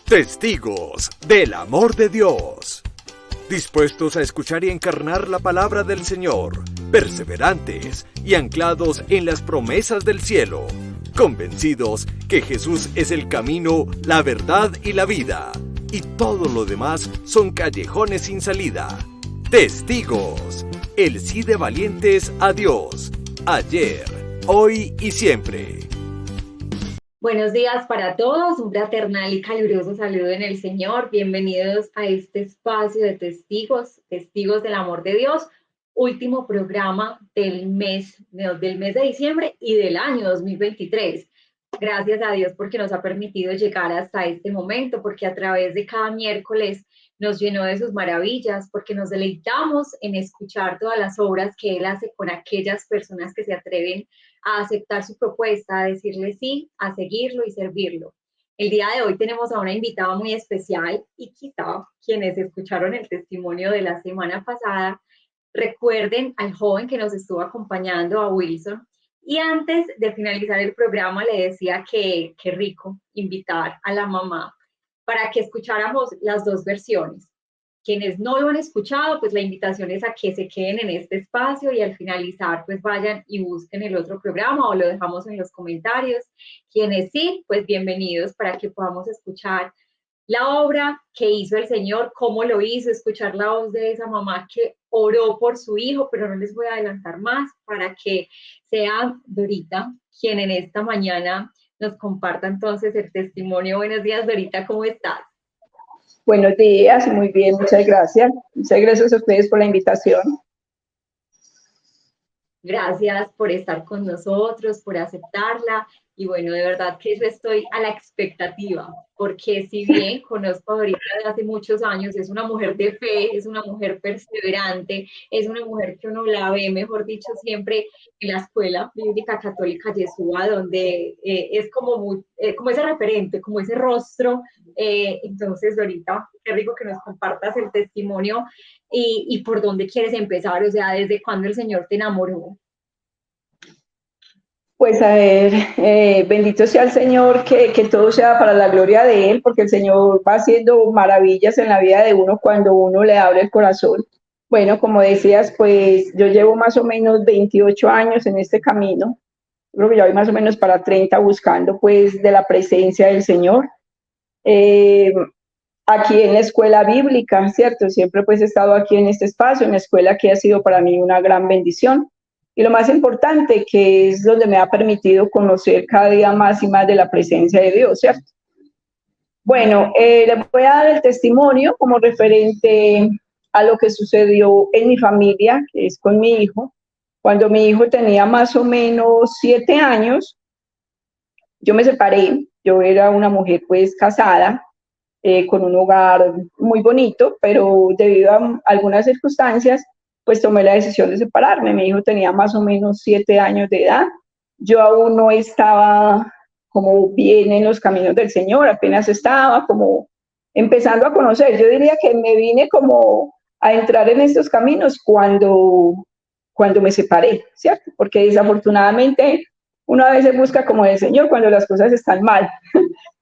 Testigos del amor de Dios. Dispuestos a escuchar y encarnar la palabra del Señor, perseverantes y anclados en las promesas del cielo, convencidos que Jesús es el camino, la verdad y la vida, y todo lo demás son callejones sin salida. Testigos, el sí de valientes a Dios, ayer, hoy y siempre. Buenos días para todos, un fraternal y caluroso saludo en el Señor. Bienvenidos a este espacio de testigos, testigos del amor de Dios, último programa del mes de diciembre y del año 2023. Gracias a Dios porque nos ha permitido llegar hasta este momento, porque a través de cada miércoles nos llenó de sus maravillas, porque nos deleitamos en escuchar todas las obras que Él hace con aquellas personas que se atreven a aceptar su propuesta, a decirle sí, a seguirlo y servirlo. El día de hoy tenemos a una invitada muy especial y quizá quienes escucharon el testimonio de la semana pasada recuerden al joven que nos estuvo acompañando, a Wilson. Y antes de finalizar el programa le decía que qué rico invitar a la mamá para que escucháramos las dos versiones. Quienes no lo han escuchado, pues la invitación es a que se queden en este espacio y al finalizar, pues vayan y busquen el otro programa o lo dejamos en los comentarios. Quienes sí, pues bienvenidos para que podamos escuchar la obra que hizo el Señor, cómo lo hizo, escuchar la voz de esa mamá que oró por su hijo, pero no les voy a adelantar más para que sea Dorita quien en esta mañana nos comparta entonces el testimonio. Buenos días, Dorita, ¿cómo estás? Buenos días, muy bien, muchas gracias. Muchas gracias a ustedes por la invitación. Gracias por estar con nosotros, por aceptarla. Y bueno, de verdad que yo estoy a la expectativa, porque si bien conozco a Dorita desde hace muchos años, es una mujer de fe, es una mujer perseverante, es una mujer que uno la ve, mejor dicho, siempre en la Escuela Bíblica Católica Yeshua, donde es como ese referente, como ese rostro. Entonces, Dorita, qué rico que nos compartas el testimonio y por dónde quieres empezar, o sea, desde cuándo el Señor te enamoró. Pues a ver, bendito sea el Señor, que todo sea para la gloria de Él, porque el Señor va haciendo maravillas en la vida de uno cuando uno le abre el corazón. Bueno, como decías, pues yo llevo más o menos 28 años en este camino. Creo que ya voy más o menos para 30 buscando pues de la presencia del Señor. Aquí en la escuela bíblica, ¿cierto? Siempre pues he estado aquí en este espacio, en la escuela que ha sido para mí una gran bendición. Y lo más importante, que es donde me ha permitido conocer cada día más y más de la presencia de Dios, ¿cierto? Bueno, les voy a dar el testimonio como referente a lo que sucedió en mi familia, que es con mi hijo. Cuando mi hijo tenía más o menos 7 años, yo me separé. Yo era una mujer pues casada, con un hogar muy bonito, pero debido a algunas circunstancias, pues tomé la decisión de separarme. Mi hijo tenía más o menos 7 años de edad. Yo aún no estaba como bien en los caminos del Señor, apenas estaba como empezando a conocer. Yo diría que me vine como a entrar en estos caminos cuando me separé, ¿cierto? Porque desafortunadamente uno a veces busca como el Señor cuando las cosas están mal.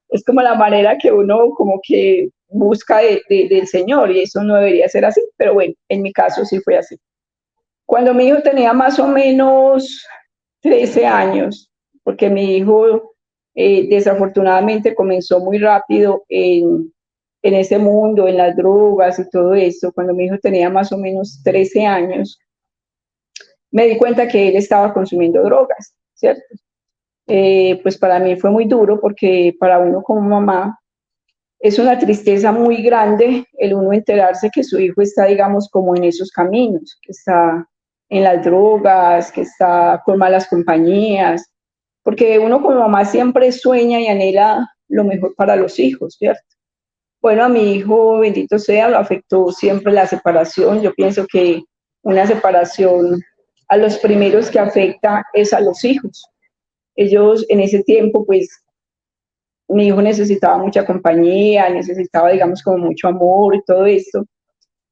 Es como la manera que uno como que busca del Señor, y eso no debería ser así, pero bueno, en mi caso sí fue así. Cuando mi hijo tenía más o menos 13 años, porque mi hijo desafortunadamente comenzó muy rápido en ese mundo, en las drogas y todo eso. Cuando mi hijo tenía más o menos 13 años, me di cuenta que él estaba consumiendo drogas, ¿cierto? Pues para mí fue muy duro, porque para uno como mamá es una tristeza muy grande el uno enterarse que su hijo está, digamos, como en esos caminos, que está en las drogas, que está con malas compañías, porque uno como mamá siempre sueña y anhela lo mejor para los hijos, ¿cierto? Bueno, a mi hijo, bendito sea, lo afectó siempre la separación. Yo pienso que una separación, a los primeros que afecta es a los hijos. Ellos en ese tiempo, pues, mi hijo necesitaba mucha compañía, necesitaba, digamos, como mucho amor y todo esto.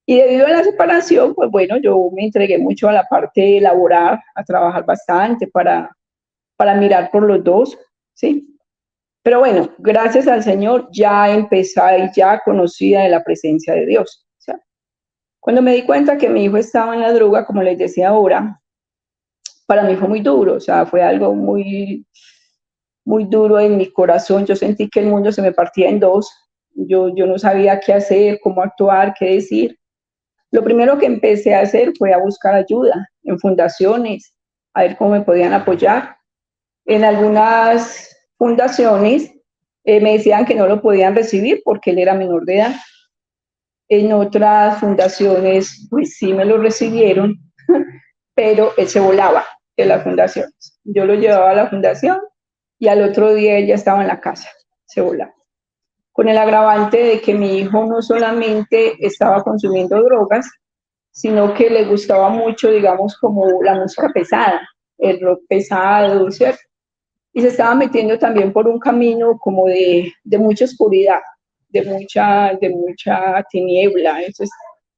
Y debido a la separación, pues bueno, yo me entregué mucho a la parte laboral, a trabajar bastante para mirar por los dos, ¿sí? Pero bueno, gracias al Señor ya empezaba y ya conocía de la presencia de Dios. ¿Cierto? Cuando me di cuenta que mi hijo estaba en la droga, como les decía ahora, para mí fue muy duro, o sea, fue algo muy, muy duro en mi corazón. Yo sentí que el mundo se me partía en dos. Yo no sabía qué hacer, cómo actuar, qué decir. Lo primero que empecé a hacer fue a buscar ayuda en fundaciones, a ver cómo me podían apoyar. En algunas fundaciones me decían que no lo podían recibir porque él era menor de edad. En otras fundaciones, pues sí me lo recibieron, pero él se volaba de las fundaciones. Yo lo llevaba a la fundación y al otro día ella estaba en la casa, se volaba. Con el agravante de que mi hijo no solamente estaba consumiendo drogas, sino que le gustaba mucho, digamos, como la música pesada, el rock pesado, ¿cierto? Y se estaba metiendo también por un camino como de mucha oscuridad, de mucha tiniebla. Entonces,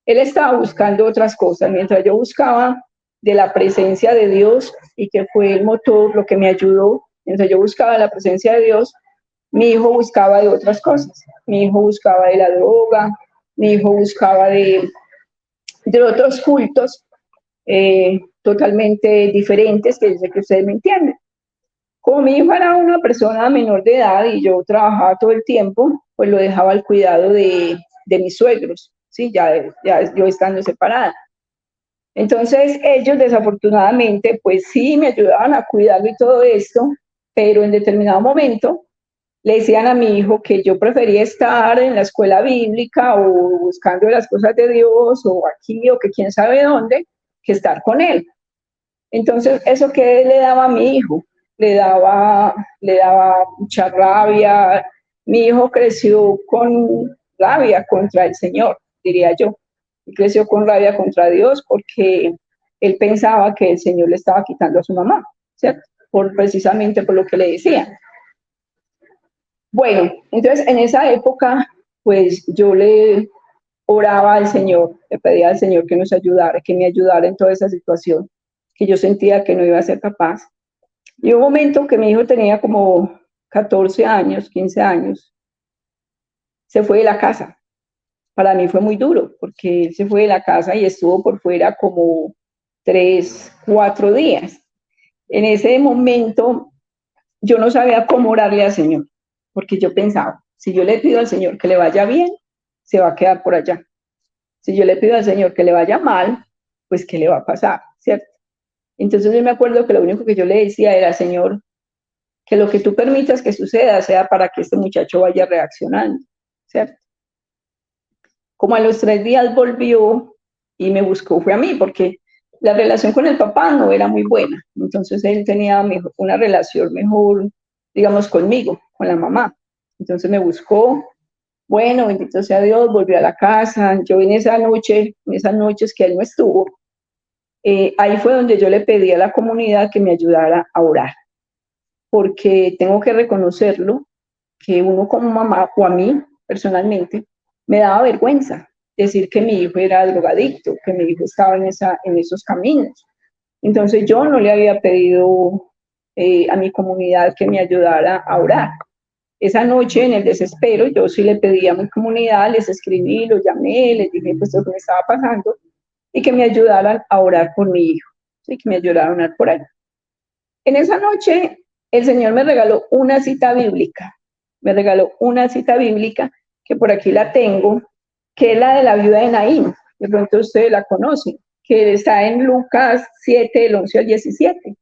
él estaba buscando otras cosas, mientras yo buscaba de la presencia de Dios y que fue el motor, lo que me ayudó, mientras yo buscaba la presencia de Dios, mi hijo buscaba de otras cosas. Mi hijo buscaba de la droga, mi hijo buscaba de otros cultos totalmente diferentes, que yo sé que ustedes me entienden. Como mi hijo era una persona menor de edad y yo trabajaba todo el tiempo, pues lo dejaba al cuidado de mis suegros, ¿sí? Ya yo estando separada. Entonces ellos desafortunadamente, pues sí, me ayudaban a cuidarlo y todo esto, pero en determinado momento le decían a mi hijo que yo prefería estar en la escuela bíblica o buscando las cosas de Dios o aquí o que quién sabe dónde, que estar con él. Entonces, ¿eso qué le daba a mi hijo? Le daba mucha rabia. Mi hijo creció con rabia contra el Señor, diría yo. Y creció con rabia contra Dios porque él pensaba que el Señor le estaba quitando a su mamá, ¿cierto? Precisamente por lo que le decía. Bueno, entonces en esa época, pues yo le oraba al Señor, le pedía al Señor que nos ayudara, que me ayudara en toda esa situación, que yo sentía que no iba a ser capaz. Y un momento que mi hijo tenía como 14 años, 15 años, se fue de la casa. Para mí fue muy duro, porque él se fue de la casa y estuvo por fuera como 3, 4 días. En ese momento yo no sabía cómo orarle al Señor, porque yo pensaba, si yo le pido al Señor que le vaya bien, se va a quedar por allá. Si yo le pido al Señor que le vaya mal, pues ¿qué le va a pasar? ¿Cierto? Entonces yo me acuerdo que lo único que yo le decía era, Señor, que lo que tú permitas que suceda sea para que este muchacho vaya reaccionando, ¿cierto? Como a los 3 días volvió y me buscó, fue a mí, porque la relación con el papá no era muy buena. Entonces él tenía mejor, una relación mejor, digamos, conmigo, con la mamá. Entonces me buscó, bueno, bendito sea Dios, volvió a la casa. Yo en esa noche, en esas noches que él no estuvo, ahí fue donde yo le pedí a la comunidad que me ayudara a orar, porque tengo que reconocerlo, que uno como mamá, o a mí personalmente, me daba vergüenza decir que mi hijo era drogadicto, que mi hijo estaba en esos caminos. Entonces yo no le había pedido a mi comunidad que me ayudara a orar. Esa noche, en el desespero, yo sí le pedí a mi comunidad, les escribí, los llamé, les dije pues lo que me estaba pasando y que me ayudaran a orar por mi hijo, ¿sí? Que me ayudaran a orar por él. En esa noche, el Señor me regaló una cita bíblica, me regaló una cita bíblica que por aquí la tengo, que es la de la viuda de Naín, de pronto ustedes la conocen, que está en Lucas 7, del 11 al 17,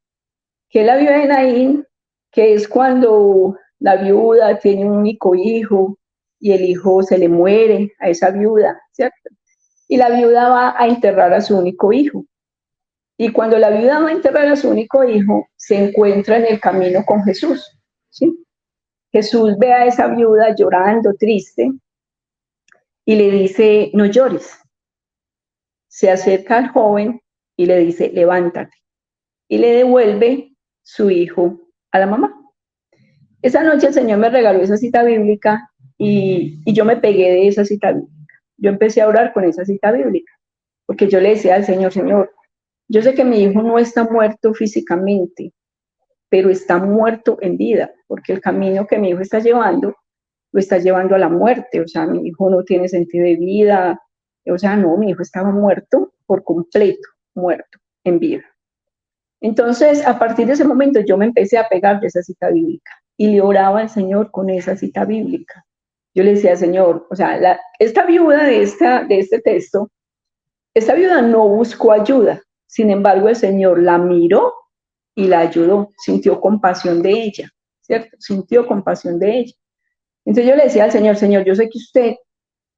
que es la viuda de Naín, que es cuando la viuda tiene un único hijo y el hijo se le muere a esa viuda, ¿cierto? Y la viuda va a enterrar a su único hijo. Y cuando la viuda va a enterrar a su único hijo, se encuentra en el camino con Jesús, ¿sí? Jesús ve a esa viuda llorando, triste, y le dice, no llores. Se acerca al joven y le dice, levántate. Y le devuelve su hijo a la mamá. Esa noche el Señor me regaló esa cita bíblica y yo me pegué de esa cita bíblica. Yo empecé a orar con esa cita bíblica, porque yo le decía al Señor, Señor, yo sé que mi hijo no está muerto físicamente, pero está muerto en vida, porque el camino que mi hijo está llevando, lo está llevando a la muerte. O sea, mi hijo no tiene sentido de vida, o sea, no, mi hijo estaba muerto por completo, muerto en vida. Entonces, a partir de ese momento yo me empecé a pegar de esa cita bíblica y le oraba al Señor con esa cita bíblica. Yo le decía, Señor, o sea, esta viuda de este texto, esta viuda no buscó ayuda, sin embargo el Señor la miró y la ayudó, sintió compasión de ella, ¿cierto? Sintió compasión de ella. Entonces yo le decía al Señor, Señor, yo sé que usted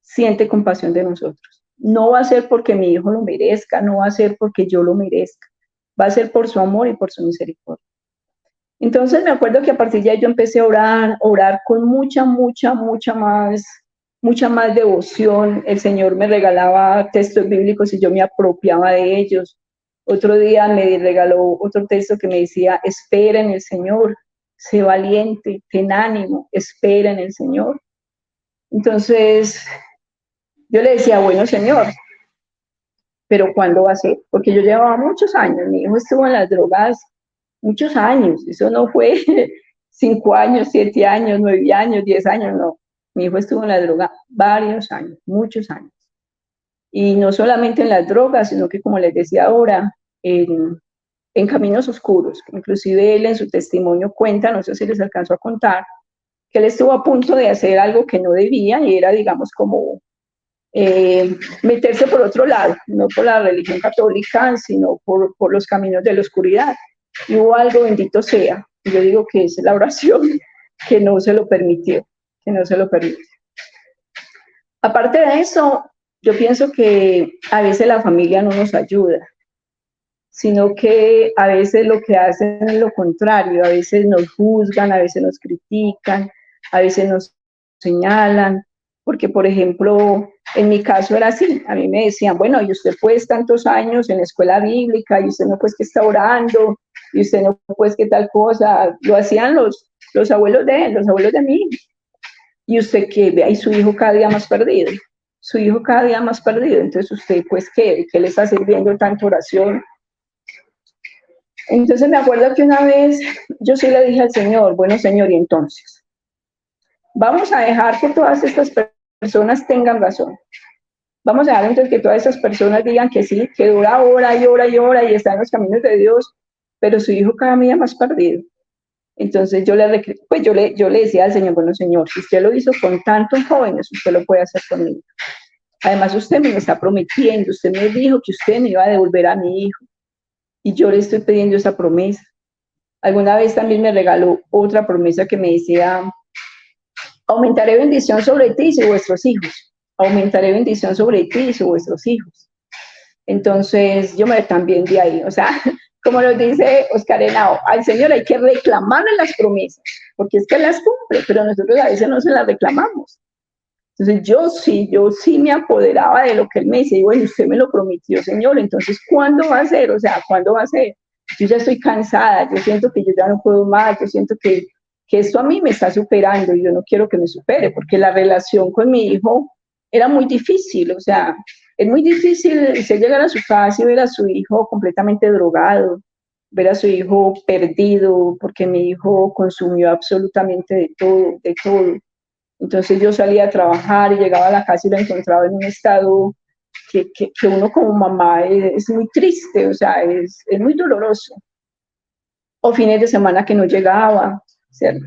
siente compasión de nosotros. No va a ser porque mi hijo lo merezca, no va a ser porque yo lo merezca, va a ser por su amor y por su misericordia. Entonces me acuerdo que a partir de ahí yo empecé a orar con mucha más devoción. El Señor me regalaba textos bíblicos y yo me apropiaba de ellos. Otro día me regaló otro texto que me decía, espera en el Señor, sé valiente, ten ánimo, espera en el Señor. Entonces yo le decía, bueno, Señor, pero ¿cuándo va a ser? Porque yo llevaba muchos años, mi hijo estuvo en las drogas muchos años, eso no fue 5 años, 7 años, 9 años, 10 años, no. Mi hijo estuvo en la droga varios años, muchos años. Y no solamente en las drogas, sino que, como les decía ahora, en caminos oscuros. Inclusive él en su testimonio cuenta, no sé si les alcanzo a contar, que él estuvo a punto de hacer algo que no debía y era, digamos, como meterse por otro lado, no por la religión católica, sino por los caminos de la oscuridad. Y hubo algo, bendito sea, y yo digo que es la oración, que no se lo permitió, que no se lo permitió. Aparte de eso, yo pienso que a veces la familia no nos ayuda, sino que a veces lo que hacen es lo contrario, a veces nos juzgan, a veces nos critican, a veces nos señalan, porque por ejemplo, en mi caso era así, a mí me decían, bueno, y usted pues tantos años en la escuela bíblica, y usted no pues que está orando, y usted no pues que tal cosa, lo hacían los abuelos de él, los abuelos de mí, y usted que ve ahí su hijo cada día más perdido, su hijo cada día más perdido, entonces usted pues ¿qué le está sirviendo tanta oración? Entonces me acuerdo que una vez yo sí le dije al Señor, bueno Señor, y entonces, vamos a dejar que todas estas personas tengan razón. Vamos a dejar entonces que todas estas personas digan que sí, que dura hora y hora y hora y está en los caminos de Dios, pero su hijo cada día más perdido. Entonces yo le decía al Señor, bueno Señor, si usted lo hizo con tantos jóvenes, usted lo puede hacer conmigo. Además usted me lo está prometiendo, usted me dijo que usted me iba a devolver a mi hijo. Y yo le estoy pidiendo esa promesa. Alguna vez también me regaló otra promesa que me decía, aumentaré bendición sobre ti y sobre vuestros hijos. Aumentaré bendición sobre ti y sobre vuestros hijos. Entonces yo me también de ahí, o sea, como lo dice Oscar Henao, al Señor hay que reclamarle las promesas, porque es que las cumple, pero nosotros a veces no se las reclamamos. Entonces yo sí me apoderaba de lo que él me decía, y bueno, usted me lo prometió, Señor, entonces ¿cuándo va a ser? O sea, ¿cuándo va a ser? Yo ya estoy cansada, yo siento que yo ya no puedo más, yo siento que esto a mí me está superando y yo no quiero que me supere, porque la relación con mi hijo era muy difícil, o sea, es muy difícil llegar a su casa y ver a su hijo completamente drogado, ver a su hijo perdido, porque mi hijo consumió absolutamente de todo, de todo. Entonces yo salía a trabajar y llegaba a la casa y lo encontraba en un estado que uno como mamá es muy triste, o sea, es muy doloroso. O fines de semana que no llegaba, ¿cierto?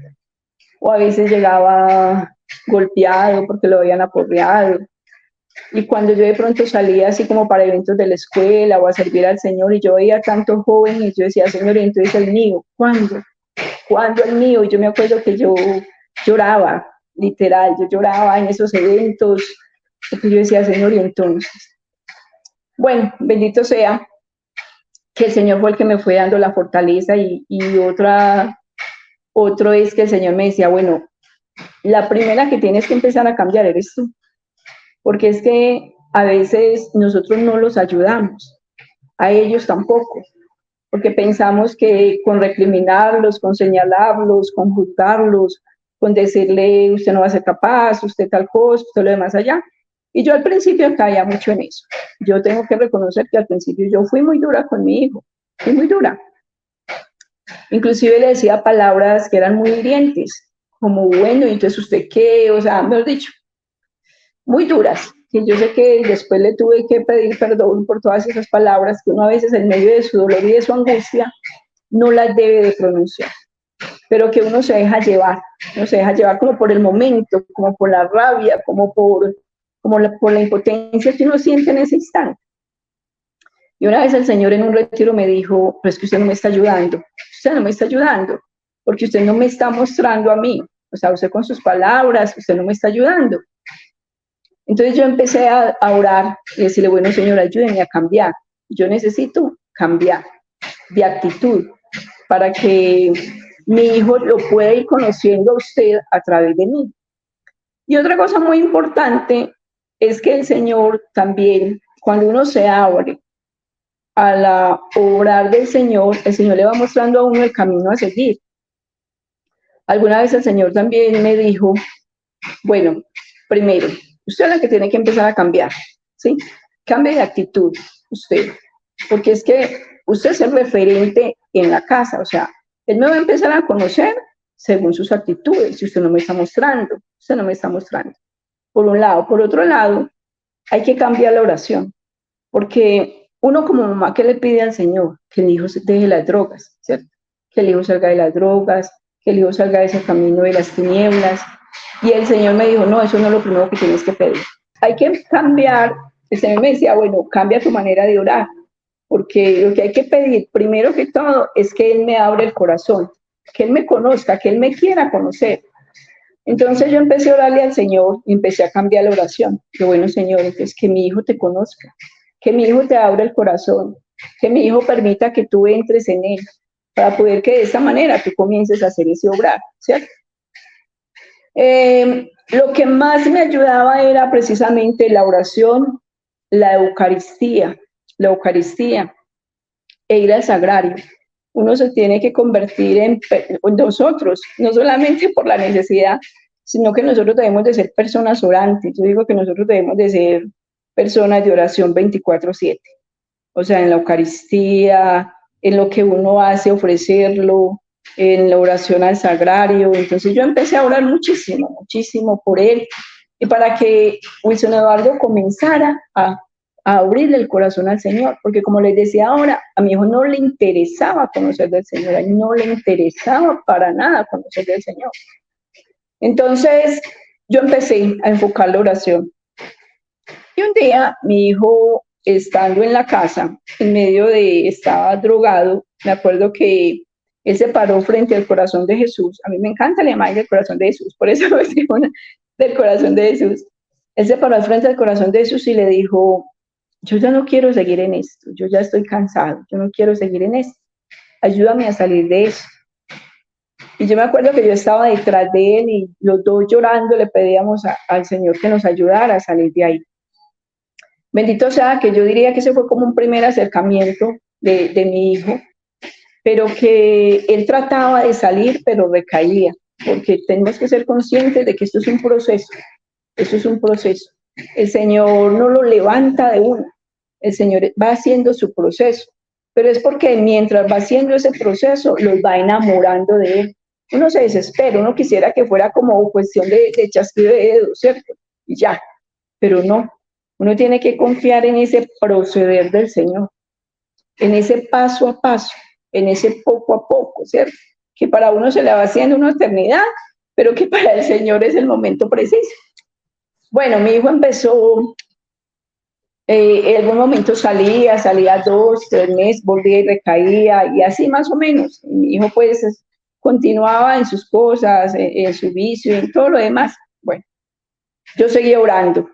O a veces llegaba golpeado porque lo habían aporreado. Y cuando yo de pronto salía así como para eventos de la escuela o a servir al Señor y yo veía tantos jóvenes, yo decía, Señor, y entonces el mío, ¿cuándo? ¿Cuándo el mío? Y yo me acuerdo que yo lloraba, literal, yo lloraba en esos eventos, porque yo decía, Señor, y entonces. Bueno, bendito sea que el Señor fue el que me fue dando la fortaleza y otro es que el Señor me decía, bueno, la primera que tienes que empezar a cambiar eres tú, porque es que a veces nosotros no los ayudamos, a ellos tampoco, porque pensamos que con recriminarlos, con señalarlos, con juzgarlos, con decirle usted no va a ser capaz, usted tal cosa, usted lo demás allá. Y yo al principio caía mucho en eso. Yo tengo que reconocer que al principio yo fui muy dura con mi hijo, fui muy dura. Inclusive le decía palabras que eran muy hirientes, como bueno, ¿y entonces usted qué? O sea, mejor dicho, muy duras. Y yo sé que después le tuve que pedir perdón por todas esas palabras que uno a veces en medio de su dolor y de su angustia no las debe de pronunciar, pero que uno se deja llevar como por el momento, como por la rabia, por la impotencia que uno siente en ese instante. Y una vez el Señor en un retiro me dijo, pero es que usted no me está ayudando, porque usted no me está mostrando a mí, o sea, usted con sus palabras, usted no me está ayudando. Entonces yo empecé a orar y decirle, bueno, Señor, ayúdeme a cambiar. Yo necesito cambiar de actitud para que mi hijo lo pueda ir conociendo a usted a través de mí. Y otra cosa muy importante es que el Señor también, cuando uno se abre a la obrar del Señor, el Señor le va mostrando a uno el camino a seguir. Alguna vez el Señor también me dijo, bueno, primero, usted es la que tiene que empezar a cambiar, ¿sí? Cambie de actitud, usted, porque es que usted es el referente en la casa, o sea, él me va a empezar a conocer según sus actitudes, si usted no me está mostrando, por un lado. Por otro lado, hay que cambiar la oración, porque uno como mamá, ¿qué le pide al Señor? Que el hijo deje las drogas, ¿cierto? Que el hijo salga de las drogas, que el hijo salga de ese camino de las tinieblas. Y el Señor me dijo, no, eso no es lo primero que tienes que pedir. Hay que cambiar. El Señor me decía, bueno, cambia tu manera de orar, porque lo que hay que pedir, primero que todo, es que Él me abra el corazón, que Él me conozca, que Él me quiera conocer. Entonces yo empecé a orarle al Señor y empecé a cambiar la oración. Que bueno, Señor, entonces que mi hijo te conozca, que mi hijo te abra el corazón, que mi hijo permita que tú entres en él, para poder que de esta manera tú comiences a hacer ese obrar, ¿cierto? Lo que más me ayudaba era precisamente la oración, la Eucaristía, e ir al sagrario. Uno se tiene que convertir en nosotros, no solamente por la necesidad, sino que nosotros debemos de ser personas orantes. Yo digo que nosotros debemos de ser personas de oración 24/7. O sea, en la Eucaristía, en lo que uno hace, ofrecerlo, en la oración al sagrario. Entonces yo empecé a orar muchísimo por él, y para que Wilson Eduardo comenzara a abrirle el corazón al Señor, porque como les decía ahora, a mi hijo no le interesaba conocer del Señor, a él no le interesaba para nada conocer del Señor. Entonces yo empecé a enfocar la oración. Y un día mi hijo, estando en la casa, estaba drogado, me acuerdo que él se paró frente al corazón de Jesús. A mí me encanta la imagen del corazón de Jesús, por eso me digo del corazón de Jesús. Él se paró al frente del corazón de Jesús y le dijo, yo ya no quiero seguir en esto, yo ya estoy cansado, yo no quiero seguir en esto, ayúdame a salir de eso. Y yo me acuerdo que yo estaba detrás de él y los dos llorando le pedíamos al Señor que nos ayudara a salir de ahí. Bendito sea, que yo diría que ese fue como un primer acercamiento de mi hijo, pero que él trataba de salir, pero recaía, porque tenemos que ser conscientes de que esto es un proceso, El Señor no lo levanta de una, el Señor va haciendo su proceso, pero es porque mientras va haciendo ese proceso, los va enamorando de Él. Uno se desespera, uno quisiera que fuera como cuestión de chasquido de dedos, ¿cierto? Y ya, pero no. Uno tiene que confiar en ese proceder del Señor, en ese paso a paso, en ese poco a poco, ¿cierto? Que para uno se le va haciendo una eternidad, pero que para el Señor es el momento preciso. Bueno, mi hijo empezó, en algún momento salía 2, 3 meses, volvía y recaía, y así más o menos. Mi hijo pues continuaba en sus cosas, en su vicio, en todo lo demás. Bueno, yo seguía orando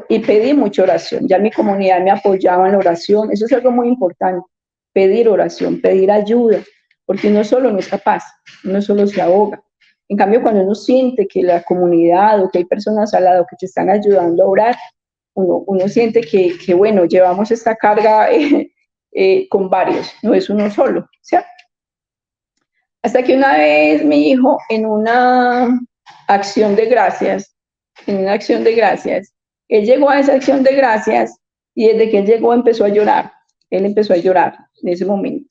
y pedí mucha oración. Ya mi comunidad me apoyaba en la oración. Eso es algo muy importante, pedir oración, pedir ayuda, porque uno solo no es capaz, uno solo se ahoga. En cambio, cuando uno siente que la comunidad o que hay personas al lado que te están ayudando a orar, uno siente que bueno, llevamos esta carga con varios, no es uno solo, ¿cierto? Hasta que una vez mi hijo, en una acción de gracias, él llegó a esa acción de gracias y desde que él llegó empezó a llorar. Él empezó a llorar en ese momento.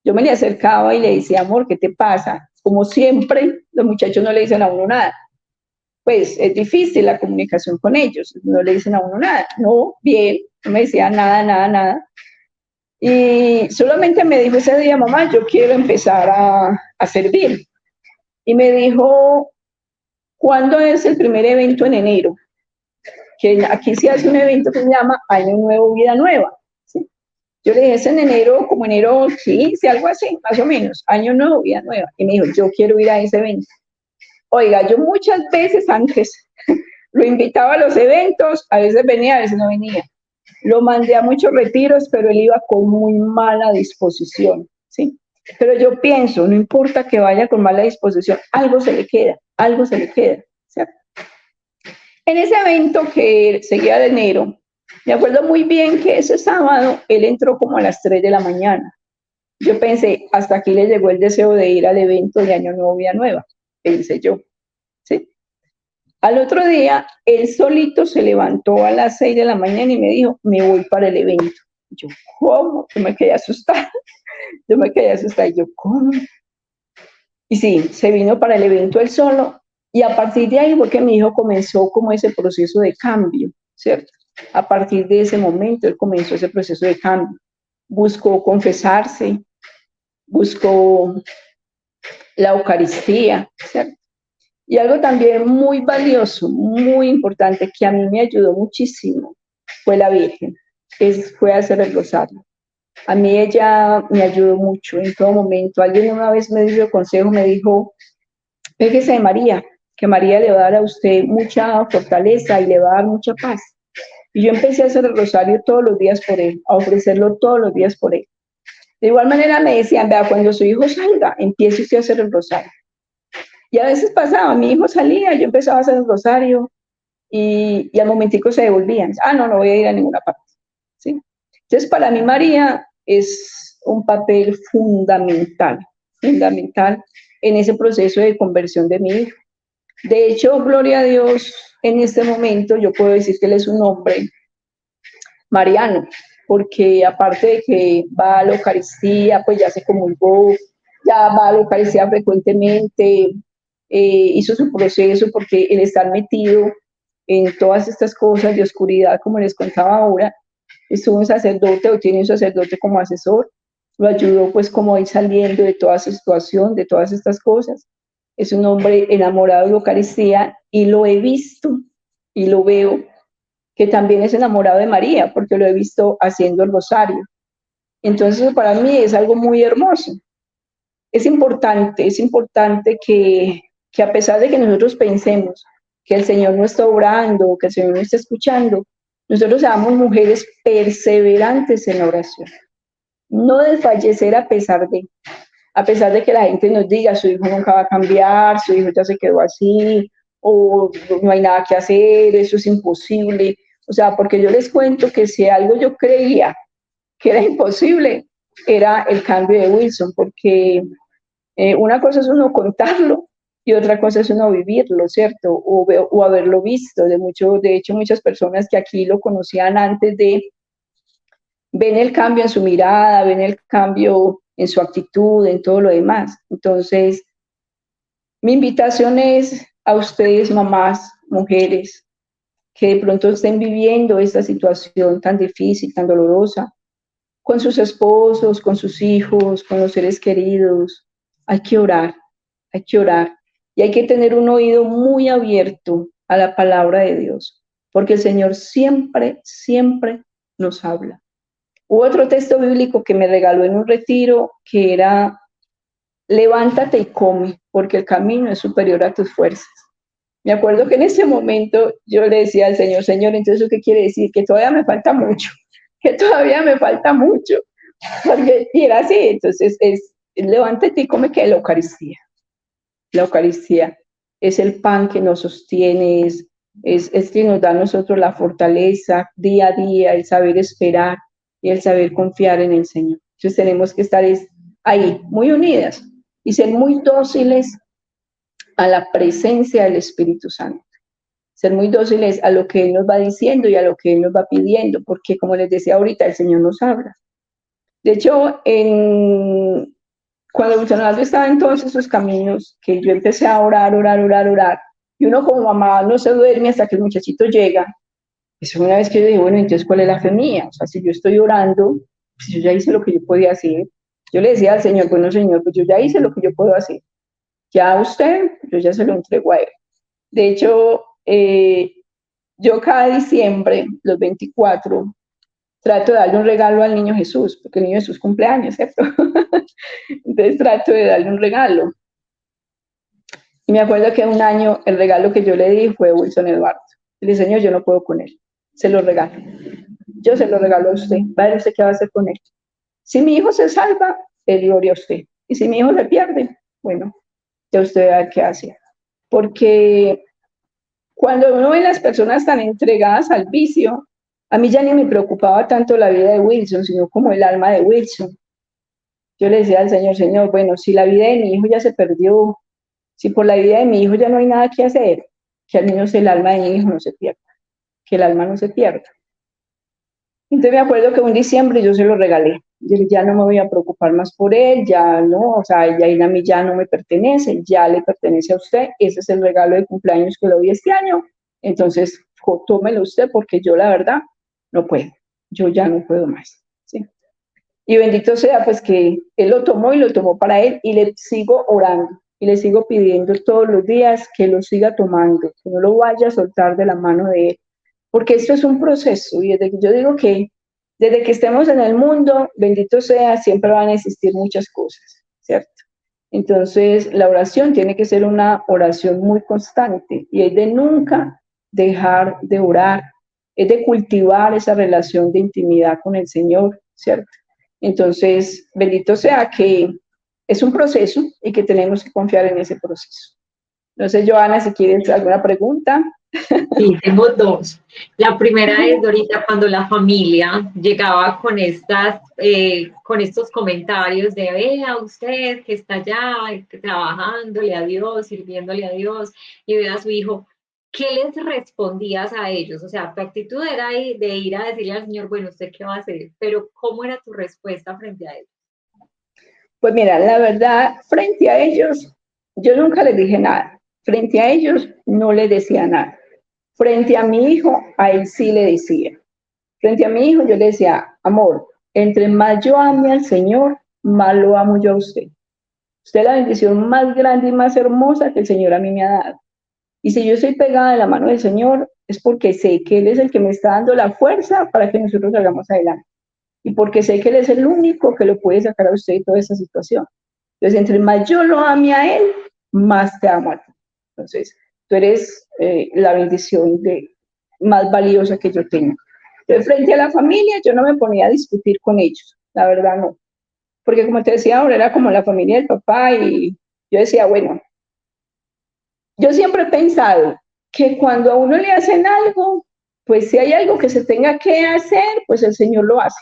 Yo me le acercaba y le decía, amor, ¿qué te pasa? Como siempre, los muchachos no le dicen a uno nada. Pues es difícil la comunicación con ellos, no le dicen a uno nada. No, bien, no me decía nada, nada, nada. Y solamente me dijo ese día, mamá, yo quiero empezar a servir. Y me dijo, ¿cuándo es el primer evento en enero? Que aquí se hace un evento que se llama Año Nuevo, Vida Nueva. ¿Sí? Yo le dije, es en enero, como enero 15, algo así, más o menos, Año Nuevo, Vida Nueva. Y me dijo, yo quiero ir a ese evento. Oiga, yo muchas veces antes lo invitaba a los eventos, a veces venía, a veces no venía. Lo mandé a muchos retiros, pero él iba con muy mala disposición, ¿sí? Pero yo pienso, no importa que vaya con mala disposición, algo se le queda, ¿cierto? En ese evento que seguía de enero, me acuerdo muy bien que ese sábado él entró como a las 3 de la mañana. Yo pensé, hasta aquí le llegó el deseo de ir al evento de Año Nuevo, Vida Nueva, pensé yo, ¿sí? Al otro día, él solito se levantó a las 6 de la mañana y me dijo, me voy para el evento. Yo, ¿cómo? Yo me quedé asustada. Y yo, ¿cómo? Y sí, se vino para el evento él solo. Y a partir de ahí fue que mi hijo comenzó como ese proceso de cambio, ¿cierto? A partir de ese momento, él comenzó ese proceso de cambio. Buscó confesarse, buscó la Eucaristía, ¿cierto? Y algo también muy valioso, muy importante, que a mí me ayudó muchísimo, fue la Virgen. Fue hacer el rosario. A mí ella me ayudó mucho en todo momento. Alguien una vez me dio el consejo, me dijo, fíjese de María, que María le va a dar a usted mucha fortaleza y le va a dar mucha paz. Y yo empecé a hacer el rosario todos los días por él, a ofrecerlo todos los días por él. De igual manera me decían, vea, cuando su hijo salga, empiece usted a hacer el rosario. Y a veces pasaba, mi hijo salía, yo empezaba a hacer el rosario y al momentico se devolvían. Ah, no, no voy a ir a ninguna parte. ¿Sí? Entonces, para mí María es un papel fundamental en ese proceso de conversión de mi hijo. De hecho, gloria a Dios, en este momento yo puedo decir que él es un hombre mariano, porque aparte de que va a la Eucaristía, pues ya se comulgó, ya va a la Eucaristía frecuentemente, hizo su proceso porque el estar metido en todas estas cosas de oscuridad, como les contaba ahora, estuvo un sacerdote o tiene un sacerdote como asesor, lo ayudó pues como a ir saliendo de toda esa situación, de todas estas cosas. Es un hombre enamorado de la Eucaristía y lo he visto y lo veo que también es enamorado de María, porque lo he visto haciendo el rosario. Entonces, para mí es algo muy hermoso. Es importante que a pesar de que nosotros pensemos que el Señor no está obrando, que el Señor no está escuchando, nosotros seamos mujeres perseverantes en la oración. No desfallecer a pesar de que la gente nos diga, su hijo nunca va a cambiar, su hijo ya se quedó así, o no hay nada que hacer, eso es imposible. O sea, porque yo les cuento que si algo yo creía que era imposible, era el cambio de Wilson, porque una cosa es uno contarlo y otra cosa es uno vivirlo, ¿cierto? O haberlo visto. De hecho, muchas personas que aquí lo conocían antes ven el cambio en su mirada, ven el cambio en su actitud, en todo lo demás. Entonces, mi invitación es a ustedes, mamás, mujeres, que de pronto estén viviendo esta situación tan difícil, tan dolorosa, con sus esposos, con sus hijos, con los seres queridos. Hay que orar y hay que tener un oído muy abierto a la palabra de Dios, porque el Señor siempre, siempre nos habla. Hubo otro texto bíblico que me regaló en un retiro que era, levántate y come, porque el camino es superior a tus fuerzas. Me acuerdo que en ese momento yo le decía al Señor, Señor, entonces ¿qué quiere decir? Que todavía me falta mucho, porque y era así. Entonces es, levántate y come, que la Eucaristía. La Eucaristía es el pan que nos sostiene, es que nos da a nosotros la fortaleza día a día, el saber esperar y el saber confiar en el Señor. Entonces tenemos que estar ahí, muy unidas y ser muy dóciles a la presencia del Espíritu Santo. Ser muy dóciles a lo que Él nos va diciendo y a lo que Él nos va pidiendo, porque como les decía ahorita, el Señor nos habla. De hecho, cuando Bolsonaro estaba en todos esos caminos, que yo empecé a orar, orar, orar, orar, y uno como mamá no se duerme hasta que el muchachito llega. Eso una vez que yo dije, bueno, entonces, ¿cuál es la fe mía? O sea, si yo estoy orando, pues yo ya hice lo que yo podía hacer. Yo le decía al Señor, bueno, Señor, pues yo ya hice lo que yo puedo hacer. Ya usted, yo ya se lo entrego a él. De hecho, yo cada diciembre, los 24, trato de darle un regalo al niño Jesús, porque el niño Jesús cumple años, ¿cierto? Entonces trato de darle un regalo. Y me acuerdo que un año el regalo que yo le di fue Wilson Eduardo. Le dije, Señor, yo no puedo con él, se lo regalo. Yo se lo regalo a usted, va a ver usted qué va a hacer con él. Si mi hijo se salva, le gloria a usted. Y si mi hijo se pierde, bueno, ya usted va a ver qué hace. Porque cuando uno ve a las personas tan entregadas al vicio, a mí ya ni me preocupaba tanto la vida de Wilson, sino como el alma de Wilson. Yo le decía al Señor, Señor, bueno, si la vida de mi hijo ya se perdió, si por la vida de mi hijo ya no hay nada que hacer, que al menos el alma de mi hijo no se pierda, que el alma no se pierda. Entonces me acuerdo que un diciembre yo se lo regalé. Yo ya no me voy a preocupar más por él, ya no, o sea, ya a mí ya no me pertenece, ya le pertenece a usted. Ese es el regalo de cumpleaños que le doy este año. Entonces, tómelo usted porque yo la verdad no puedo. Yo ya no puedo más. ¿Sí? Y bendito sea pues que él lo tomó y lo tomó para él y le sigo orando y le sigo pidiendo todos los días que lo siga tomando, que no lo vaya a soltar de la mano de él. Porque esto es un proceso y desde que yo digo que desde que estemos en el mundo, bendito sea, siempre van a existir muchas cosas, ¿cierto? Entonces, la oración tiene que ser una oración muy constante y es de nunca dejar de orar, es de cultivar esa relación de intimidad con el Señor, ¿cierto? Entonces, bendito sea que es un proceso y que tenemos que confiar en ese proceso. No sé, Joana, si quieres alguna pregunta. Sí, tengo dos. La primera es, Dorita, cuando la familia llegaba con con estos comentarios de vea usted que está allá trabajándole a Dios, sirviéndole a Dios, y ve a su hijo, ¿qué les respondías a ellos? O sea, tu actitud era de ir a decirle al Señor, bueno, ¿usted qué va a hacer? Pero ¿cómo era tu respuesta frente a ellos? Pues mira, la verdad, frente a ellos, yo nunca les dije nada. Frente a ellos, no les decía nada. Frente a mi hijo, a él sí le decía. Frente a mi hijo, yo le decía, amor, entre más yo ame al Señor, más lo amo yo a usted. Usted es la bendición más grande y más hermosa que el Señor a mí me ha dado. Y si yo estoy pegada de la mano del Señor, es porque sé que Él es el que me está dando la fuerza para que nosotros salgamos adelante. Y porque sé que Él es el único que lo puede sacar a usted de toda esa situación. Entonces, entre más yo lo ame a Él, más te amo a ti. Entonces, tú eres la bendición más valiosa que yo tengo. Entonces, frente a la familia, yo no me ponía a discutir con ellos, la verdad no. Porque como te decía ahora, era como la familia del papá y yo decía, bueno, yo siempre he pensado que cuando a uno le hacen algo, pues si hay algo que se tenga que hacer, pues el Señor lo hace.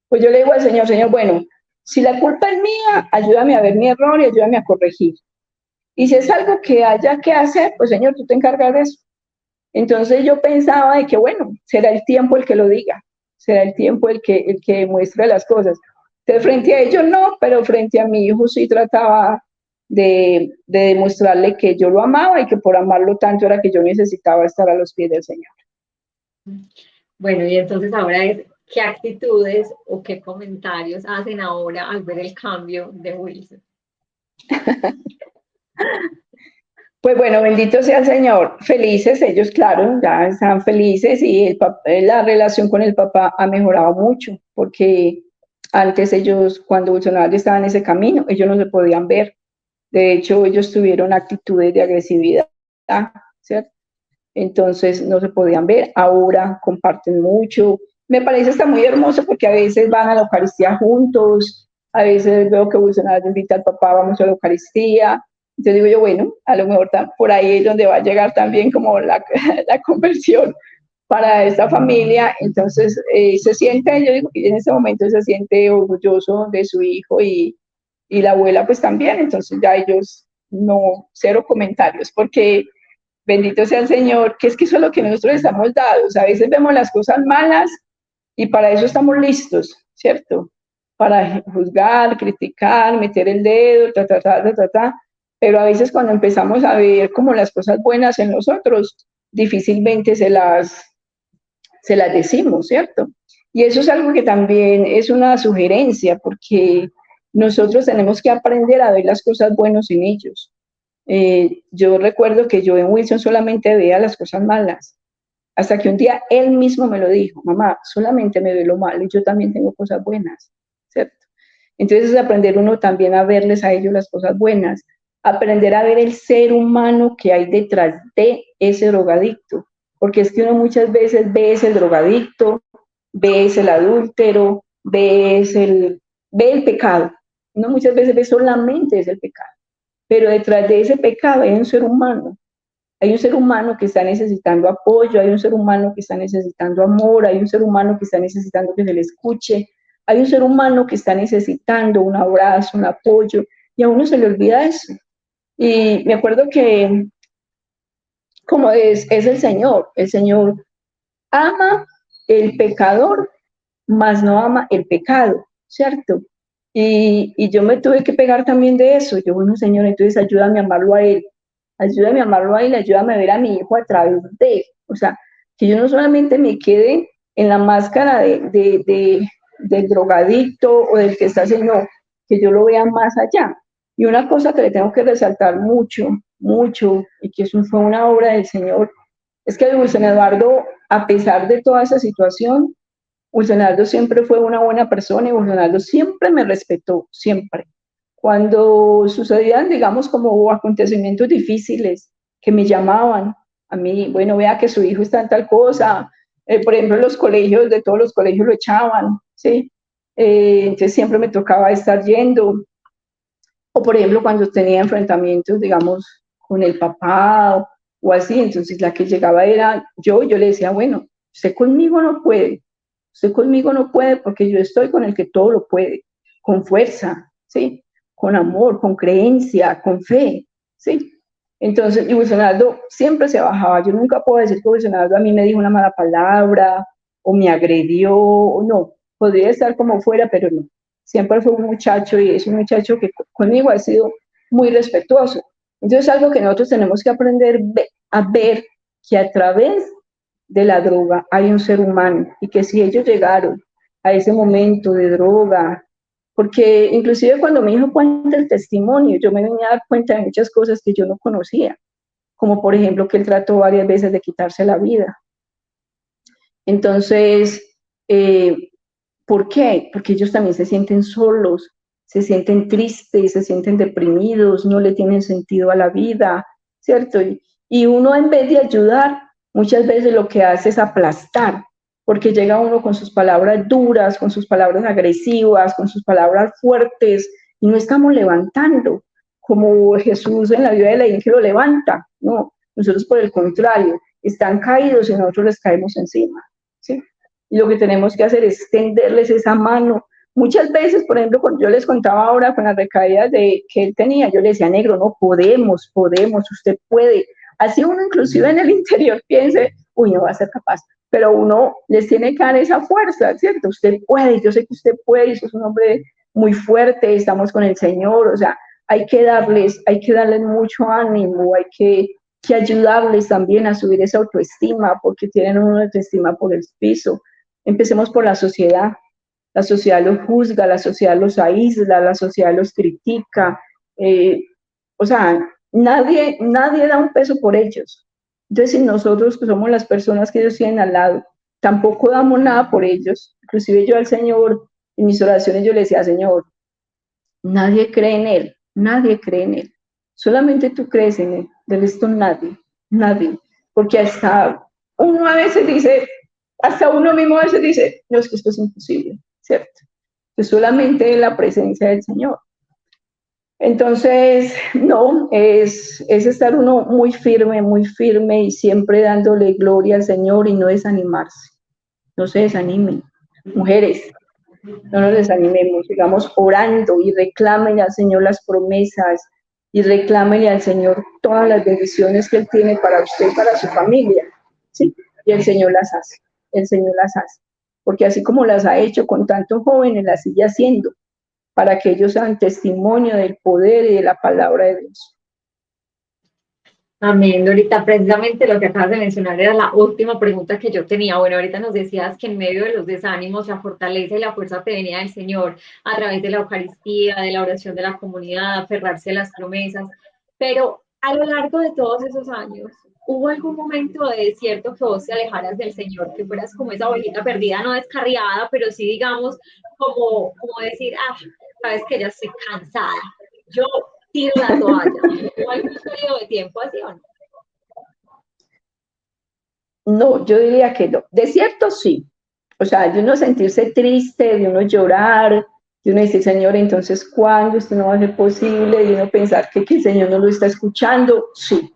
Pues yo le digo al Señor, Señor, bueno, si la culpa es mía, ayúdame a ver mi error y ayúdame a corregir. Y si es algo que haya que hacer, pues Señor, tú te encargas de eso. Entonces yo pensaba de que, bueno, será el tiempo el que lo diga, será el tiempo el que demuestre las cosas. Entonces frente a ellos no, pero frente a mi hijo sí trataba de demostrarle que yo lo amaba y que por amarlo tanto era que yo necesitaba estar a los pies del Señor. Bueno, y entonces ahora es, ¿qué actitudes o qué comentarios hacen ahora al ver el cambio de Wilson? Pues bueno, bendito sea el Señor. Felices ellos, claro, ya están felices y la relación con el papá ha mejorado mucho, porque antes ellos, cuando Bolsonaro estaba en ese camino, ellos no se podían ver. De hecho, ellos tuvieron actitudes de agresividad, ¿cierto? Entonces no se podían ver. Ahora comparten mucho. Me parece hasta muy hermoso porque a veces van a la Eucaristía juntos, a veces veo que Bolsonaro invita al papá, vamos a la Eucaristía. Entonces digo yo, bueno, a lo mejor por ahí es donde va a llegar también como la conversión para esta familia. Entonces se siente, yo digo que en ese momento se siente orgulloso de su hijo y la abuela pues también. Entonces ya ellos no, cero comentarios, porque bendito sea el Señor, que es que eso es lo que nosotros estamos dados. A veces vemos las cosas malas y para eso estamos listos, ¿cierto? para juzgar, criticar, meter el dedo, pero a veces cuando empezamos a ver como las cosas buenas en nosotros, difícilmente se las decimos, ¿cierto? Y eso es algo que también es una sugerencia, porque nosotros tenemos que aprender a ver las cosas buenas en ellos. Yo recuerdo que yo en Wilson solamente veía las cosas malas, hasta que un día él mismo me lo dijo: mamá, solamente me ve lo malo y yo también tengo cosas buenas, ¿cierto? Entonces es aprender uno también a verles a ellos las cosas buenas, aprender a ver el ser humano que hay detrás de ese drogadicto, porque es que uno muchas veces ve ese drogadicto, ve el adúltero, ve el pecado. Uno muchas veces ve solamente ese pecado, pero detrás de ese pecado hay un ser humano. Hay un ser humano que está necesitando apoyo, hay un ser humano que está necesitando amor, hay un ser humano que está necesitando que se le escuche, hay un ser humano que está necesitando un abrazo, un apoyo, y a uno se le olvida eso. Y me acuerdo que, como es el Señor ama el pecador, mas no ama el pecado, ¿cierto? Y yo me tuve que pegar también de eso. Yo, bueno, Señor, entonces ayúdame a amarlo a Él, ayúdame a amarlo a Él, ayúdame a ver a mi hijo a través de Él. O sea, que yo no solamente me quede en la máscara del drogadicto o del que está haciendo, que yo lo vea más allá. Y una cosa que le tengo que resaltar mucho, y que eso fue una obra del Señor, es que Wilson Eduardo, a pesar de toda esa situación, Wilson Eduardo siempre fue una buena persona y Wilson Eduardo siempre me respetó, siempre. Cuando sucedían, digamos, como acontecimientos difíciles que me llamaban a mí, bueno, vea que su hijo está en tal cosa, por ejemplo, los colegios, de todos los colegios lo echaban, ¿sí? Entonces siempre me tocaba estar yendo. O por ejemplo, cuando tenía enfrentamientos, digamos, con el papá o así, entonces la que llegaba era yo le decía, bueno, usted conmigo no puede porque yo estoy con el que todo lo puede, con fuerza, ¿sí? Con amor, con creencia, con fe, ¿sí? Entonces, y Bolsonaro siempre se bajaba. Yo nunca puedo decir que Bolsonaro a mí me dijo una mala palabra o me agredió, o no. Podría estar como fuera, pero no. Siempre fue un muchacho y es un muchacho que conmigo ha sido muy respetuoso. Entonces, algo que nosotros tenemos que aprender a ver que a través de la droga hay un ser humano y que si ellos llegaron a ese momento de droga, porque inclusive cuando mi hijo cuenta el testimonio, yo me venía a dar cuenta de muchas cosas que yo no conocía, como por ejemplo que él trató varias veces de quitarse la vida. Entonces, ¿por qué? Porque ellos también se sienten solos, se sienten tristes, se sienten deprimidos, no le tienen sentido a la vida, ¿cierto? Y uno en vez de ayudar, muchas veces lo que hace es aplastar, porque llega uno con sus palabras duras, con sus palabras agresivas, con sus palabras fuertes, y no estamos levantando, como Jesús en la vida de la que lo levanta, no, nosotros por el contrario, están caídos y nosotros les caemos encima, ¿sí? Y lo que tenemos que hacer es tenderles esa mano. Muchas veces, por ejemplo, cuando yo les contaba ahora con las recaídas que él tenía, yo le decía, negro, no, podemos, usted puede. Así uno inclusive en el interior piense, uy, no va a ser capaz, pero uno les tiene que dar esa fuerza, ¿cierto? Usted puede, yo sé que usted puede, usted es un hombre muy fuerte, estamos con el Señor, o sea, hay que darles mucho ánimo, hay que ayudarles también a subir esa autoestima, porque tienen una autoestima por el piso. Empecemos por la sociedad los juzga, la sociedad los aísla, la sociedad los critica, o sea, nadie da un peso por ellos. Entonces, si nosotros que somos las personas que ellos tienen al lado, tampoco damos nada por ellos, inclusive yo al Señor, en mis oraciones yo le decía, Señor, nadie cree en Él, solamente tú crees en Él, del resto nadie, porque hasta uno a veces dice, hasta uno mismo a veces dice, no, es que esto es imposible, ¿cierto? Que solamente la presencia del Señor. Entonces, no, es estar uno muy firme y siempre dándole gloria al Señor y no desanimarse. No se desanimen. Mujeres, no nos desanimemos, sigamos orando y reclámenle al Señor las promesas y reclámenle al Señor todas las bendiciones que Él tiene para usted y para su familia, ¿sí? Y el Señor las hace. porque así como las ha hecho con tantos jóvenes, las sigue haciendo, para que ellos sean testimonio del poder y de la palabra de Dios. Amén, Dorita. Precisamente lo que acabas de mencionar era la última pregunta que yo tenía. Bueno, ahorita nos decías que en medio de los desánimos, la fortaleza y la fuerza te venía del Señor a través de la Eucaristía, de la oración de la comunidad, aferrarse a las promesas. Pero a lo largo de todos esos años, ¿hubo algún momento de desierto que vos te alejaras del Señor, que fueras como esa ovejita perdida, no descarriada, pero sí, digamos, como decir, ah, sabes que ya estoy cansada? Yo tiro la toalla. ¿O algún periodo de tiempo así o no? No, yo diría que no. Desierto sí. O sea, de uno sentirse triste, de uno llorar, de uno decir, Señor, entonces, ¿cuándo esto no va a ser posible? De uno pensar que el Señor no lo está escuchando, sí.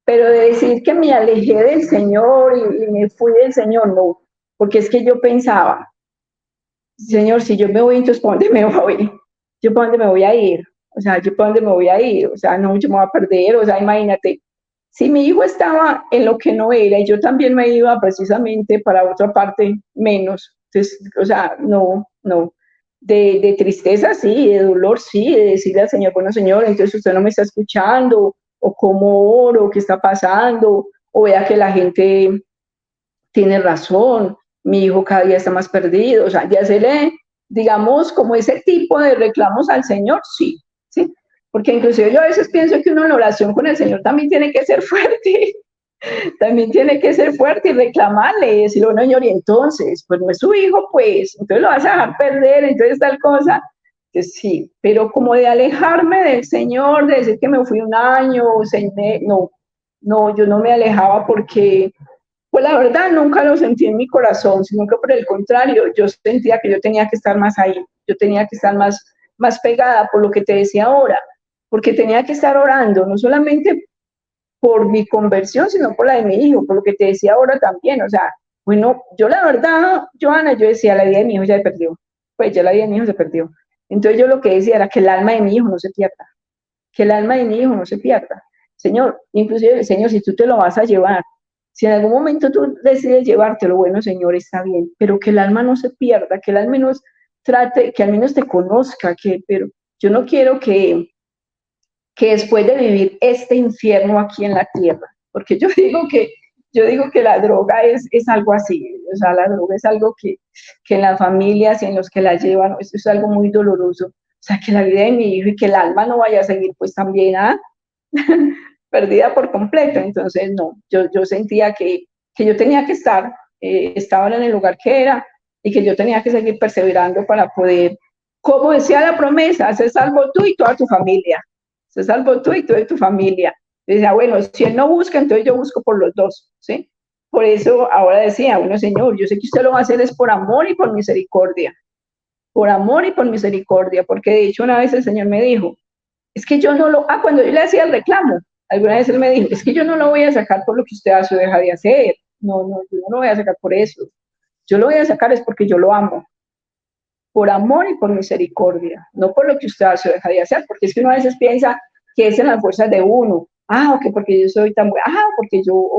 Pero de decir que me alejé del Señor y me fui del Señor, no. Porque es que yo pensaba, Señor, si yo me voy, entonces ¿para dónde me voy? ¿Yo para dónde me voy a ir? O sea, ¿yo para dónde me voy a ir? O sea, no, yo me voy a perder, o sea, imagínate. Si mi hijo estaba en lo que no era y yo también me iba precisamente para otra parte menos, entonces, o sea, no, no. De tristeza sí, de dolor sí, de decirle al Señor, bueno, Señor, entonces usted no me está escuchando, o cómo oro, qué está pasando, o vea que la gente tiene razón, mi hijo cada día está más perdido, o sea, ya se le, digamos, como ese tipo de reclamos al Señor, sí, sí, porque inclusive yo a veces pienso que uno en oración con el Señor también tiene que ser fuerte, también tiene que ser fuerte y reclamarle y decirle, bueno, Señor, y entonces, pues no es su hijo, pues, entonces lo vas a dejar perder, entonces tal cosa, pues sí, pero como de alejarme del Señor, de decir que me fui un año, no, no, yo no me alejaba porque pues la verdad nunca lo sentí en mi corazón, sino que por el contrario, yo sentía que yo tenía que estar más ahí, yo tenía que estar más pegada por lo que te decía ahora, porque tenía que estar orando, no solamente por mi conversión, sino por la de mi hijo, por lo que te decía ahora también, o sea, bueno, yo la verdad, Joana, yo decía, la vida de mi hijo ya se perdió, pues ya la vida de mi hijo se perdió. Entonces yo lo que decía era que el alma de mi hijo no se pierda, que el alma de mi hijo no se pierda. Señor, inclusive, Señor, si tú te lo vas a llevar, si en algún momento tú decides llevártelo, bueno, Señor, está bien, pero que el alma no se pierda, que el al menos trate, que al menos te conozca, pero yo no quiero que después de vivir este infierno aquí en la tierra, porque yo digo que la droga es algo así, o sea, la droga es algo que en las familias y en los que la llevan, esto es algo muy doloroso, o sea, que la vida de mi hijo y que el alma no vaya a seguir pues también perdida por completo, entonces no, yo sentía que yo tenía que estar, estaba en el lugar que era y que yo tenía que seguir perseverando para poder, como decía la promesa, ser salvo tú y toda tu familia, ser salvo tú y toda tu familia. Decía, bueno, si él no busca, entonces yo busco por los dos, ¿sí? Por eso ahora decía, bueno, Señor, yo sé que usted lo va a hacer es por amor y por amor y por misericordia, porque de hecho una vez el Señor me dijo, es que yo no lo, cuando yo le hacía el reclamo, alguna vez él me dijo, es que yo no lo voy a sacar por lo que usted hace o deja de hacer, no, yo no lo voy a sacar por eso, yo lo voy a sacar es porque yo lo amo, por amor y por misericordia, no por lo que usted hace o deja de hacer, porque es que uno a veces piensa que es en las fuerzas de uno, o que porque yo soy tan buena, porque yo,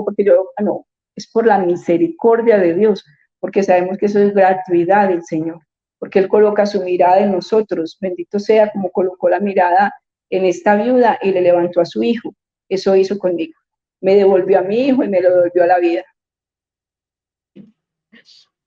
no, es por la misericordia de Dios, porque sabemos que eso es gratuidad del Señor, porque Él coloca su mirada en nosotros, bendito sea como colocó la mirada en esta viuda y le levantó a su hijo, eso hizo conmigo, me devolvió a mi hijo y me lo devolvió a la vida.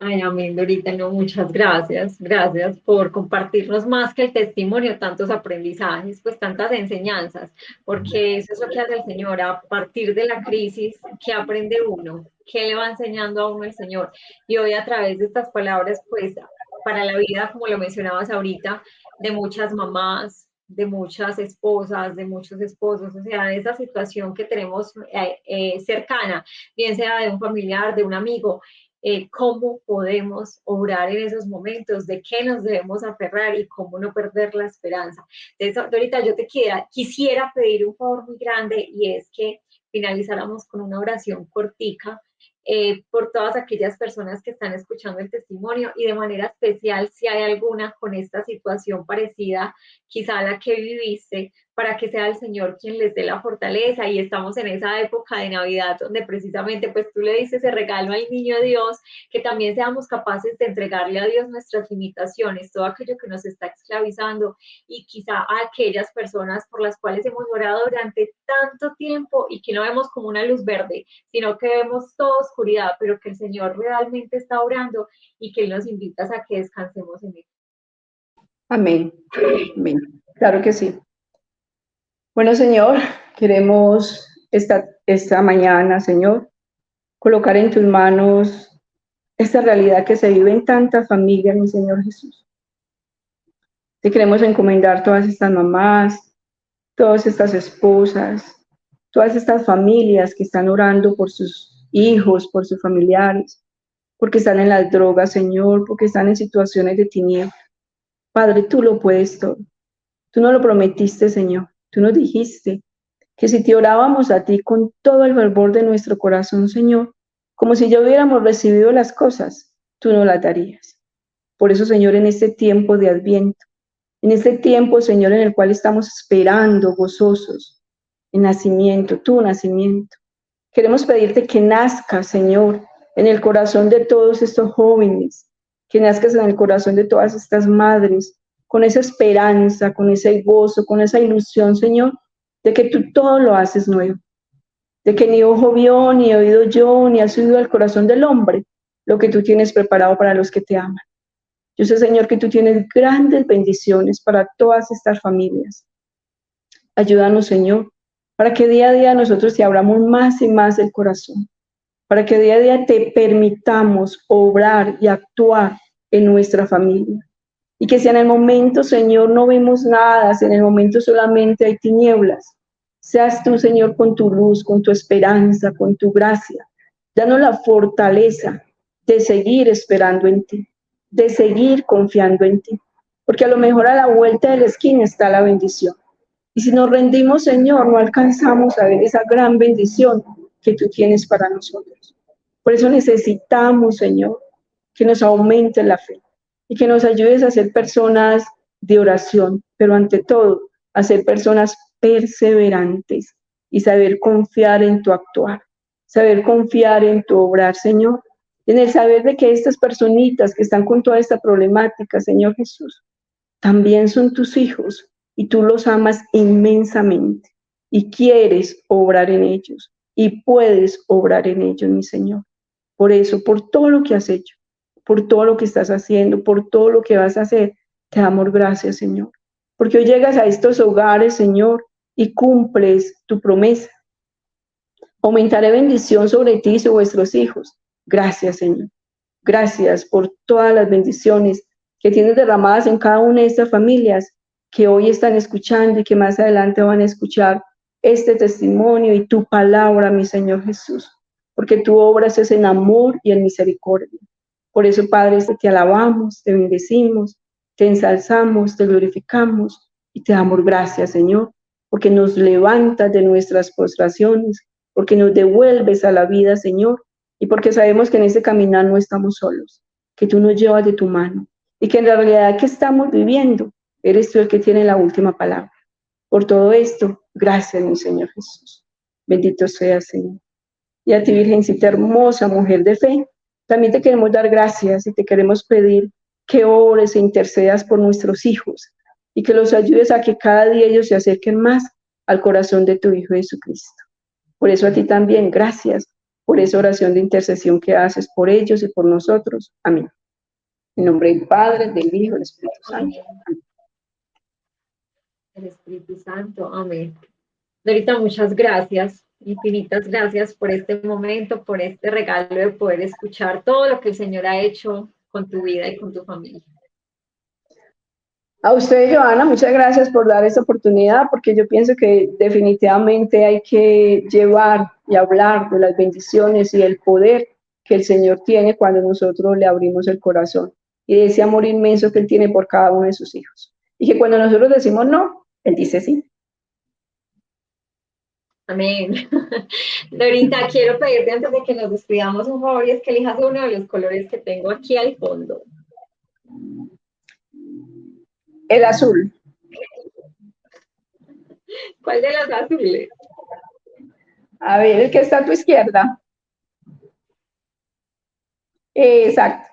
Ay, amén, Dorita, no, muchas gracias. Gracias por compartirnos más que el testimonio, tantos aprendizajes, pues tantas enseñanzas, porque eso es lo que hace el Señor a partir de la crisis, que aprende uno, que le va enseñando a uno el Señor. Y hoy a través de estas palabras, pues para la vida, como lo mencionabas ahorita, de muchas mamás, de muchas esposas, de muchos esposos, o sea, de esa situación que tenemos cercana, bien sea de un familiar, de un amigo, cómo podemos obrar en esos momentos, de qué nos debemos aferrar y cómo no perder la esperanza. Entonces, ahorita yo quisiera pedir un favor muy grande y es que finalizáramos con una oración cortica por todas aquellas personas que están escuchando el testimonio y de manera especial si hay alguna con esta situación parecida, quizá a la que viviste, para que sea el Señor quien les dé la fortaleza. Y estamos en esa época de Navidad donde precisamente pues tú le dices ese regalo al niño Dios, que también seamos capaces de entregarle a Dios nuestras limitaciones, todo aquello que nos está esclavizando, y quizá a aquellas personas por las cuales hemos orado durante tanto tiempo y que no vemos como una luz verde, sino que vemos toda oscuridad, pero que el Señor realmente está orando y que Él nos invita a que descansemos en Él. Amén. Amén. Claro que sí. Bueno, Señor, queremos esta mañana, Señor, colocar en tus manos esta realidad que se vive en tantas familias, mi Señor Jesús. Te queremos encomendar todas estas mamás, todas estas esposas, todas estas familias que están orando por sus hijos, por sus familiares, porque están en las drogas, Señor, porque están en situaciones de tinieblas. Padre, tú lo puedes todo. Tú nos lo prometiste, Señor. Tú nos dijiste que si te orábamos a ti con todo el fervor de nuestro corazón, Señor, como si ya hubiéramos recibido las cosas, tú nos las darías. Por eso, Señor, en este tiempo de Adviento, en este tiempo, Señor, en el cual estamos esperando gozosos el nacimiento, tu nacimiento, queremos pedirte que nazca, Señor, en el corazón de todos estos jóvenes, que nazcas en el corazón de todas estas madres, con esa esperanza, con ese gozo, con esa ilusión, Señor, de que tú todo lo haces nuevo, de que ni ojo vio, ni oído yo, ni ha subido al corazón del hombre lo que tú tienes preparado para los que te aman. Yo sé, Señor, que tú tienes grandes bendiciones para todas estas familias. Ayúdanos, Señor, para que día a día nosotros te abramos más y más el corazón, para que día a día te permitamos obrar y actuar en nuestra familia. Y que si en el momento, Señor, no vemos nada, si en el momento solamente hay tinieblas, seas tú, Señor, con tu luz, con tu esperanza, con tu gracia. Danos la fortaleza de seguir esperando en ti, de seguir confiando en ti. Porque a lo mejor a la vuelta de la esquina está la bendición. Y si nos rendimos, Señor, no alcanzamos a ver esa gran bendición que tú tienes para nosotros. Por eso necesitamos, Señor, que nos aumente la fe y que nos ayudes a ser personas de oración, pero ante todo, a ser personas perseverantes y saber confiar en tu actuar, saber confiar en tu obrar, Señor, en el saber de que estas personitas que están con toda esta problemática, Señor Jesús, también son tus hijos y tú los amas inmensamente y quieres obrar en ellos y puedes obrar en ellos, mi Señor. Por eso, por todo lo que has hecho, por todo lo que estás haciendo, por todo lo que vas a hacer, te damos gracias, Señor. Porque hoy llegas a estos hogares, Señor, y cumples tu promesa. Aumentaré bendición sobre ti y sobre vuestros hijos. Gracias, Señor. Gracias por todas las bendiciones que tienes derramadas en cada una de estas familias que hoy están escuchando y que más adelante van a escuchar este testimonio y tu palabra, mi Señor Jesús, porque tú obras es en amor y en misericordia. Por eso, Padre, te alabamos, te bendecimos, te ensalzamos, te glorificamos y te damos gracias, Señor, porque nos levantas de nuestras postraciones, porque nos devuelves a la vida, Señor, y porque sabemos que en este caminar no estamos solos, que tú nos llevas de tu mano y que en la realidad que estamos viviendo, eres tú el que tiene la última palabra. Por todo esto, gracias, mi Señor Jesús. Bendito seas, Señor. Y a ti, Virgencita hermosa, mujer de fe, también te queremos dar gracias y te queremos pedir que ores e intercedas por nuestros hijos y que los ayudes a que cada día ellos se acerquen más al corazón de tu Hijo Jesucristo. Por eso a ti también, gracias por esa oración de intercesión que haces por ellos y por nosotros. Amén. En nombre del Padre, del Hijo y del Espíritu Santo. Amén. El Espíritu Santo, amén. Dorita, muchas gracias, infinitas gracias por este momento, por este regalo de poder escuchar todo lo que el Señor ha hecho con tu vida y con tu familia. A usted, Joana, muchas gracias por dar esta oportunidad, porque yo pienso que definitivamente hay que llevar y hablar de las bendiciones y el poder que el Señor tiene cuando nosotros le abrimos el corazón y de ese amor inmenso que Él tiene por cada uno de sus hijos. Y que cuando nosotros decimos no, Él dice sí. Amén. Dorita, quiero pedirte antes de que nos despidamos un favor y es que elijas uno de los colores que tengo aquí al fondo. El azul. ¿Cuál de los azules? A ver, el que está a tu izquierda. Exacto.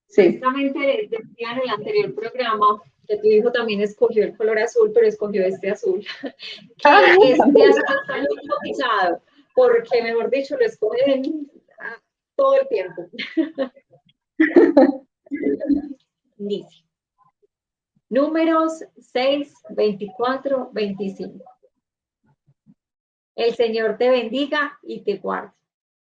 Sí. Justamente decía en el anterior programa que tu hijo también escogió el color azul, pero escogió este azul. Que este azul está muy cotizado, porque mejor dicho, lo escogen todo el tiempo. Dice. Números 6, 24, 25. El Señor te bendiga y te guarde.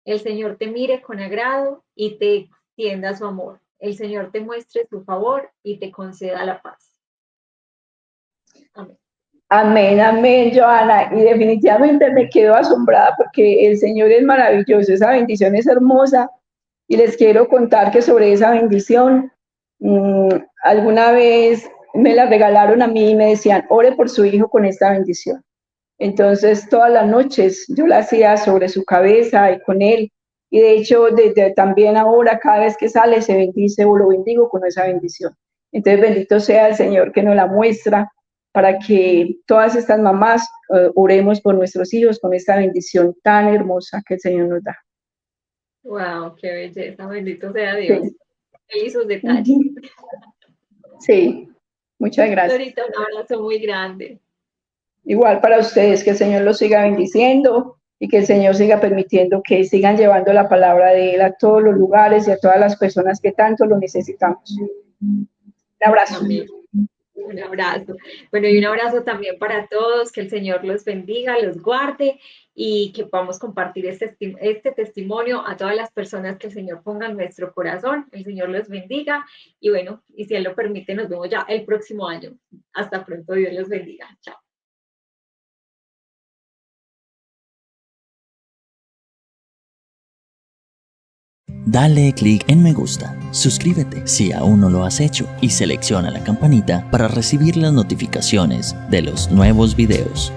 El Señor te mire con agrado y te extienda su amor. El Señor te muestre su favor y te conceda la paz. Amén. Amén, amén, Joana. Y definitivamente me quedo asombrada porque el Señor es maravilloso, esa bendición es hermosa. Y les quiero contar que sobre esa bendición, alguna vez me la regalaron a mí y me decían, ore por su hijo con esta bendición. Entonces, todas las noches yo la hacía sobre su cabeza y con él. Y de hecho, también ahora, cada vez que sale, se bendice o lo bendigo con esa bendición. Entonces, bendito sea el Señor que nos la muestra para que todas estas mamás oremos por nuestros hijos con esta bendición tan hermosa que el Señor nos da. Wow, qué belleza, bendito sea Dios. Sí. Él y sus detalles. Sí, muchas gracias. Ahorita un abrazo muy grande. Igual para ustedes, que el Señor los siga bendiciendo y que el Señor siga permitiendo que sigan llevando la palabra de Él a todos los lugares y a todas las personas que tanto lo necesitamos. Un abrazo. Amén. Un abrazo. Bueno, y un abrazo también para todos, que el Señor los bendiga, los guarde y que podamos compartir este testimonio a todas las personas que el Señor ponga en nuestro corazón. El Señor los bendiga y bueno, y si Él lo permite, nos vemos ya el próximo año. Hasta pronto, Dios los bendiga. Chao. Dale clic en me gusta, suscríbete si aún no lo has hecho y selecciona la campanita para recibir las notificaciones de los nuevos videos.